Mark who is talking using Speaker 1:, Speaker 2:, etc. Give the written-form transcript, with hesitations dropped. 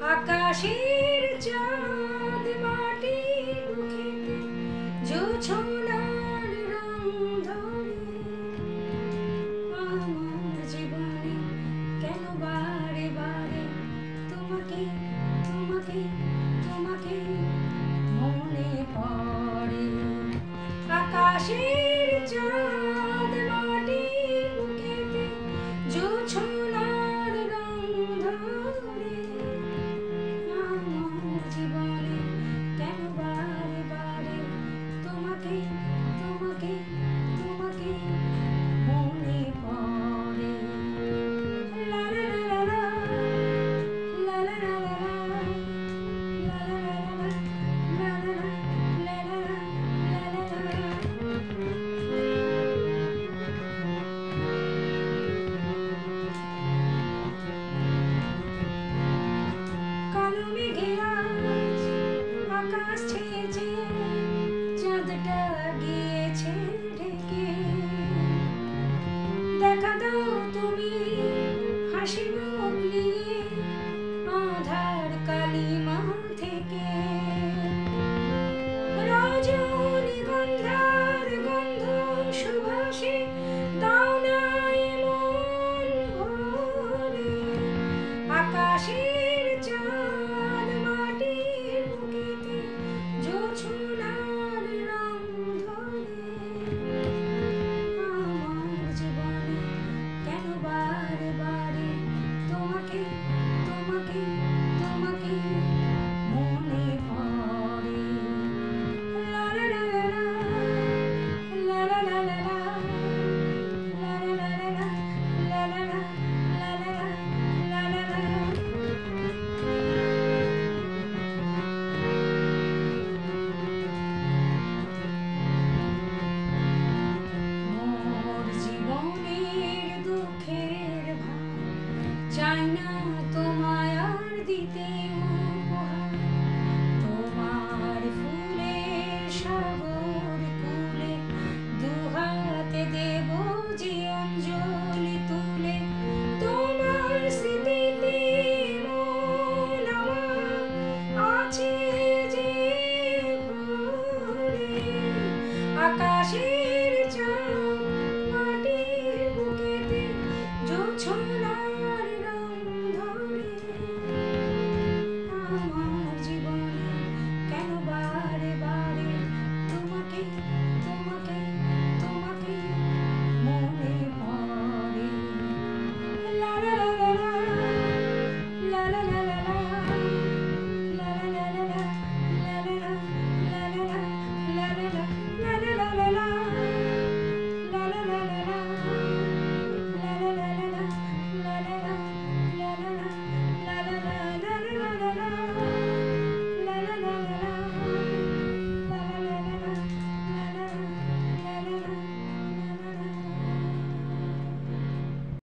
Speaker 1: আকাশের চাঁদ মাটির বুকেতে জোছনার রং ধরে আমার জীবনে কেন বারে বারে তোমাকে তোমাকে তোমাকে মনে পড়ে। আকাশের চাঁদ মাটির বুকেতে জোছনার রং ধরে আমার জীবনে কেন বারে বারে তোমাকে তোমাকে তোমাকে মনে পড়ে। লা লা লা লা লা লা কালো মেঘে আজ আকাশ ছেয়েছে, চাঁদটা গিয়েছে ঢেকে। দেখা দাও তুমি হাসি মুখ নিয়ে আধার কালিমা থেকে। রজনীগন্ধার গন্ধ সুবাসে দাও না এমন ভরে। আকাশের চাঁদ মাটির বুকেতে জোছনার রং ধরে আমার জীবনে কেন বারে বারে তোমাকে তোমাকে তোমাকে মনে পড়ে। লা লা লা লা লা লা লা লা লা লা লা লা লা লা লা লা লা। মোর জীবনের দুঃখের ভার চাই না তোমায় আর দিতে উপহার। তোমার ফুলের সাগর কূলে দুহাতে দেব যে অঞ্জলি তুলে। তোমার স্মৃতিতে মন আমার আছে যে ভরে। আকাশের চাঁদ মাটির বুকেতে জোছনা